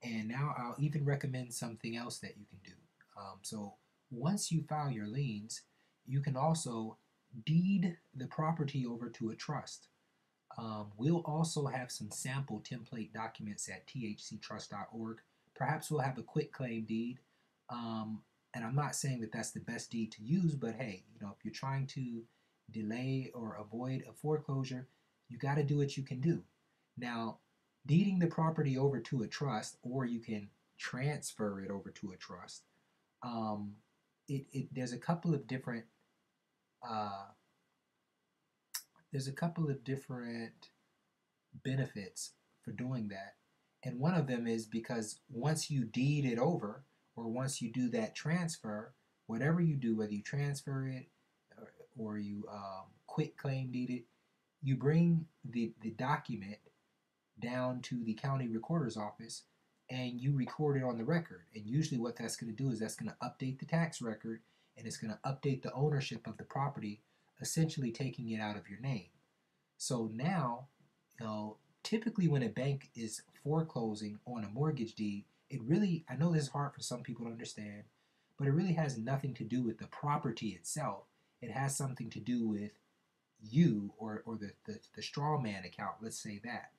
And now I'll even recommend something else that you can do. So once you file your liens, you can also deed the property over to a trust. We'll also have some sample template documents at thctrust.org. Perhaps we'll have a quick claim deed. Um, and I'm not saying that that's the best deed to use, but hey, if you're trying to delay or avoid a foreclosure, you got to do what you can do. Now, deeding the property over to a trust, or you can transfer it over to a trust. Um, there's a couple of different uh, there's a couple of different benefits for doing that. And one of them is because once you deed it over, or once you do that transfer, whatever you do, whether you transfer it or you quit claim deed it, you bring the document down to the county recorder's office and you record it on the record. And usually, what that's going to do is that's going to update the tax record and it's going to update the ownership of the property, essentially taking it out of your name. So now, typically when a bank is foreclosing on a mortgage deed, it really, I know this is hard for some people to understand, but it really has nothing to do with the property itself. It has something to do with you, or the straw man account, let's say that.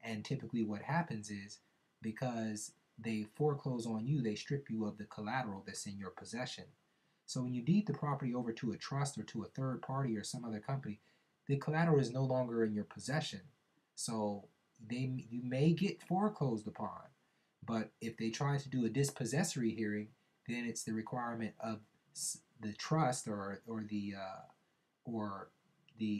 And typically what happens is, because they foreclose on you, they strip you of the collateral that's in your possession. So when you deed the property over to a trust or to a third party or some other company, the collateral is no longer in your possession. So you may get foreclosed upon, but if they try to do a dispossessory hearing, then it's the requirement of the trust or the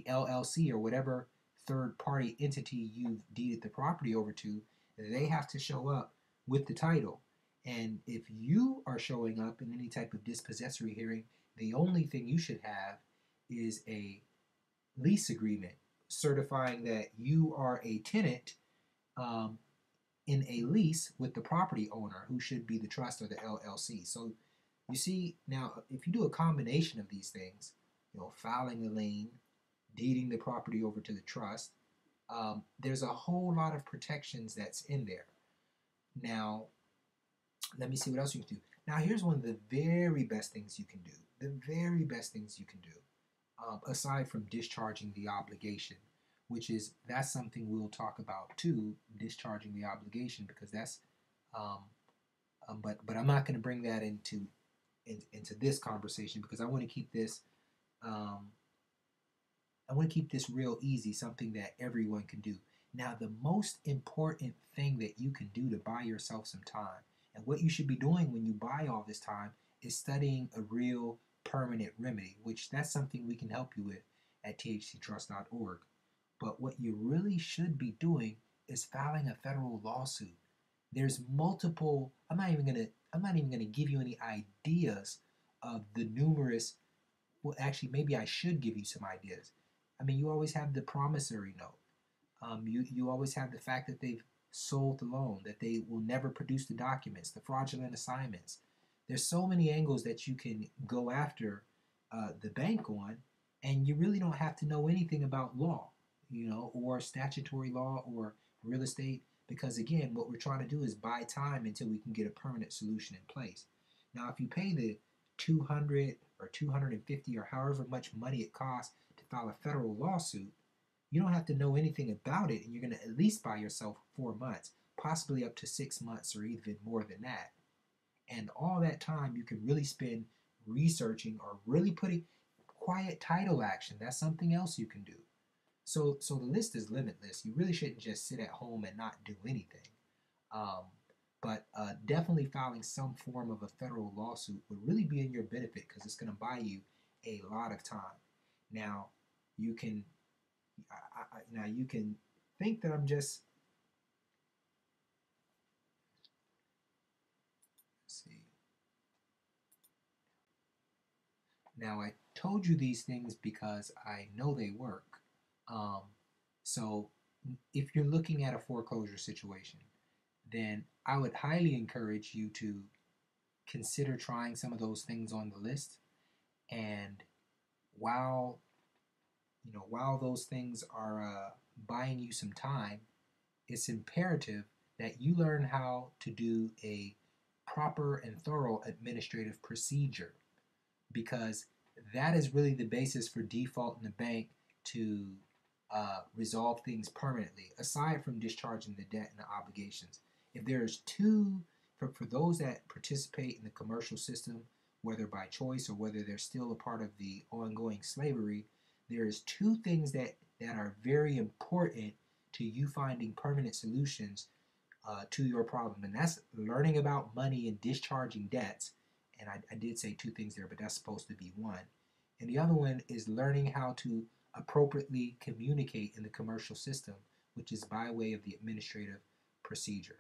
LLC or whatever third party entity you've deeded the property over to. They have to show up with the title. And if you are showing up in any type of dispossessory hearing, the only thing you should have is a lease agreement certifying that you are a tenant um, in a lease with the property owner, who should be the trust or the LLC. So you see, now if you do a combination of these things, filing a lien, deeding the property over to the trust, there's a whole lot of protections that's in there. Now, let me see what else you can do. Now, here's one of the very best things you can do. The very best things you can do, aside from discharging the obligation, which is that's something we'll talk about too, discharging the obligation, because that's, um, but I'm not going to bring that into this conversation because I want to keep this, um, I want to keep this real easy, something that everyone can do. Now, the most important thing that you can do to buy yourself some time, and what you should be doing when you buy all this time, is studying a real permanent remedy, which that's something we can help you with at thctrust.org. But what you really should be doing is filing a federal lawsuit. There's multiple. I'm not even gonna give you any ideas of the numerous. Well, actually, maybe I should give you some ideas. I mean, you always have the promissory note. You always have the fact that they've sold the loan, that they will never produce the documents, the fraudulent assignments. There's so many angles that you can go after the bank on, and you really don't have to know anything about law, or statutory law or real estate, because again, what we're trying to do is buy time until we can get a permanent solution in place. Now, if you pay the 200 or 250 or however much money it costs to file a federal lawsuit, you don't have to know anything about it, and you're going to at least buy yourself 4 months, possibly up to 6 months or even more than that. And all that time you can really spend researching or really putting quiet title action. That's something else you can do. So the list is limitless. You really shouldn't just sit at home and not do anything. Um, but definitely filing some form of a federal lawsuit would really be in your benefit because it's going to buy you a lot of time. Now, you can now you can think that I'm just, let's see. Now I told you these things because I know they work. Um, so if you're looking at a foreclosure situation, then I would highly encourage you to consider trying some of those things on the list. And while while those things are buying you some time, it's imperative that you learn how to do a proper and thorough administrative procedure, because that is really the basis for default in the bank to resolve things permanently, aside from discharging the debt and the obligations. If there's two, for those that participate in the commercial system, whether by choice or whether they're still a part of the ongoing slavery, there's two things that are very important to you finding permanent solutions to your problem, and that's learning about money and discharging debts. And I did say two things there, but that's supposed to be one. And the other one is learning how to appropriately communicate in the commercial system, which is by way of the administrative procedure.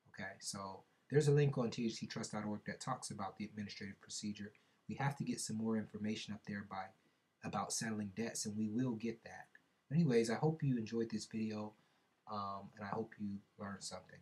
Okay, so there's a link on thttrust.org that talks about the administrative procedure. We have to get some more information up there about settling debts, and we will get that. Anyways, I hope you enjoyed this video, and I hope you learned something.